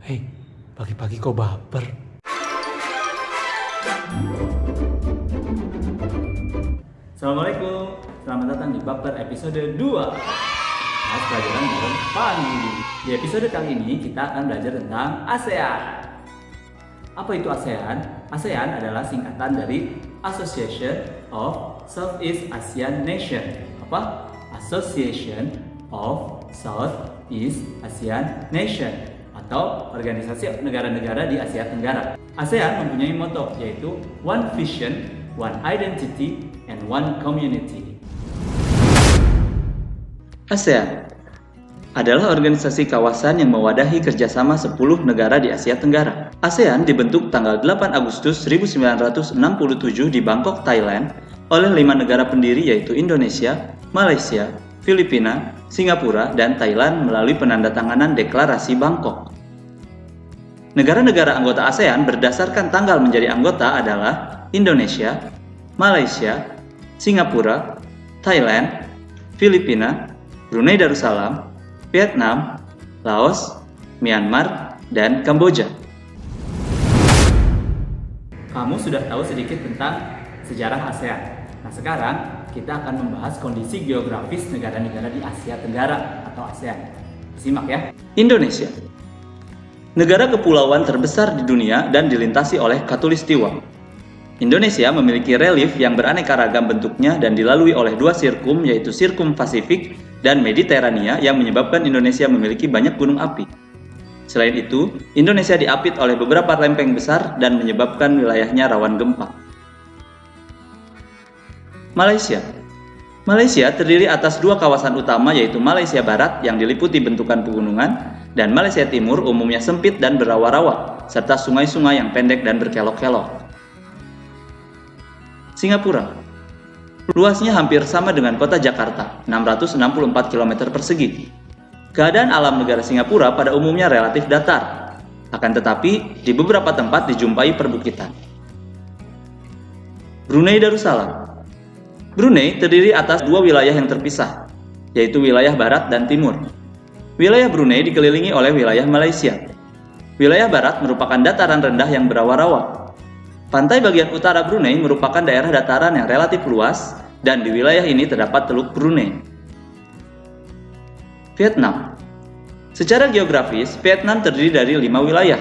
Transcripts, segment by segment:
Hei, pagi-pagi kok baper? Assalamualaikum, selamat datang di Baper episode 2 Mas pelajaran bareng Fandi. Di episode kali ini kita akan belajar tentang ASEAN. Apa itu ASEAN? ASEAN adalah singkatan dari Association of Southeast Asian Nation. Apa? Association of Southeast Asian Nation, atau Organisasi Negara-Negara di Asia Tenggara. ASEAN mempunyai motto yaitu One Vision, One Identity, and One Community. ASEAN adalah organisasi kawasan yang mewadahi kerjasama 10 negara di Asia Tenggara. ASEAN dibentuk tanggal 8 Agustus 1967 di Bangkok, Thailand oleh 5 negara pendiri yaitu Indonesia, Malaysia, Filipina, Singapura, dan Thailand melalui penandatanganan Deklarasi Bangkok. Negara-negara anggota ASEAN berdasarkan tanggal menjadi anggota adalah Indonesia, Malaysia, Singapura, Thailand, Filipina, Brunei Darussalam, Vietnam, Laos, Myanmar, dan Kamboja. Kamu sudah tahu sedikit tentang sejarah ASEAN. Nah, sekarang kita akan membahas kondisi geografis negara-negara di Asia Tenggara atau ASEAN. Simak ya. Indonesia, negara kepulauan terbesar di dunia dan dilintasi oleh Khatulistiwa. Indonesia memiliki relief yang beraneka ragam bentuknya dan dilalui oleh 2 sirkum yaitu Sirkum Pasifik dan Mediterania yang menyebabkan Indonesia memiliki banyak gunung api. Selain itu, Indonesia diapit oleh beberapa lempeng besar dan menyebabkan wilayahnya rawan gempa. Malaysia terdiri atas 2 kawasan utama yaitu Malaysia Barat yang diliputi bentukan pegunungan dan Malaysia Timur umumnya sempit dan berawa-rawa serta sungai-sungai yang pendek dan berkelok-kelok. Singapura, luasnya hampir sama dengan kota Jakarta, 664 km persegi. Keadaan alam negara Singapura pada umumnya relatif datar, akan tetapi di beberapa tempat dijumpai perbukitan. Brunei Darussalam, Brunei terdiri atas 2 wilayah yang terpisah, yaitu wilayah Barat dan Timur. Wilayah Brunei dikelilingi oleh wilayah Malaysia. Wilayah Barat merupakan dataran rendah yang berawa-rawa. Pantai bagian utara Brunei merupakan daerah dataran yang relatif luas dan di wilayah ini terdapat Teluk Brunei. Vietnam. Secara geografis, Vietnam terdiri dari 5 wilayah.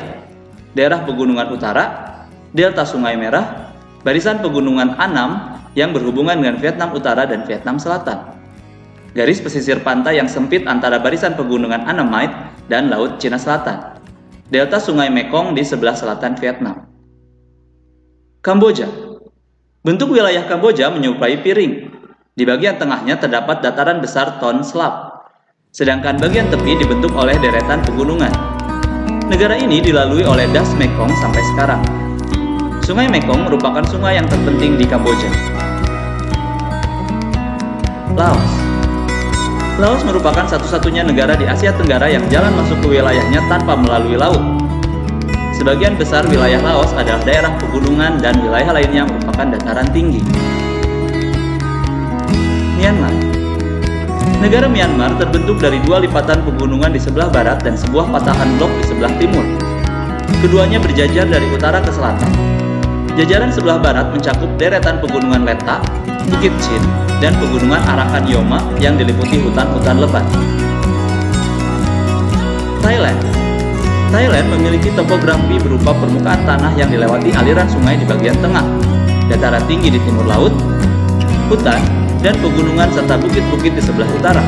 Daerah Pegunungan Utara, Delta Sungai Merah, barisan Pegunungan Annam yang berhubungan dengan Vietnam Utara dan Vietnam Selatan. Garis pesisir pantai yang sempit antara barisan Pegunungan Annamite dan Laut Cina Selatan. Delta Sungai Mekong di sebelah selatan Vietnam. Kamboja. Bentuk wilayah Kamboja menyerupai piring. Di bagian tengahnya terdapat dataran besar Ton Slap, sedangkan bagian tepi dibentuk oleh deretan pegunungan. Negara ini dilalui oleh Das Mekong sampai sekarang. Sungai Mekong merupakan sungai yang terpenting di Kamboja. Laos merupakan satu-satunya negara di Asia Tenggara yang jalan masuk ke wilayahnya tanpa melalui laut. Sebagian besar wilayah Laos adalah daerah pegunungan dan wilayah lainnya merupakan dataran tinggi. Myanmar. Negara Myanmar terbentuk dari 2 lipatan pegunungan di sebelah barat dan sebuah patahan blok di sebelah timur. Keduanya berjajar dari utara ke selatan. Jajaran sebelah barat mencakup deretan pegunungan Letta, Bukit Chin, dan pegunungan Arakan Yoma yang diliputi hutan-hutan lebat. Thailand memiliki topografi berupa permukaan tanah yang dilewati aliran sungai di bagian tengah, dataran tinggi di timur laut, hutan, dan pegunungan serta bukit-bukit di sebelah utara.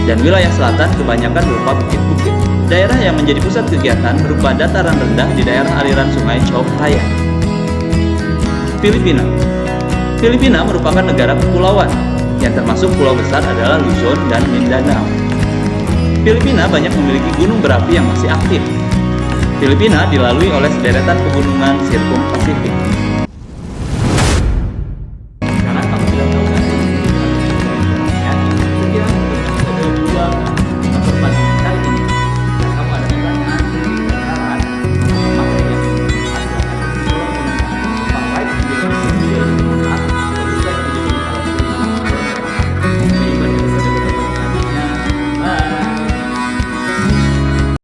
Dan wilayah selatan kebanyakan berupa bukit-bukit. Daerah yang menjadi pusat kegiatan berupa dataran rendah di daerah aliran sungai Chao Phraya. Filipina merupakan negara kepulauan, yang termasuk pulau besar adalah Luzon dan Mindanao. Filipina banyak memiliki gunung berapi yang masih aktif. Filipina dilalui oleh sederetan pegunungan Sirkum Pasifik.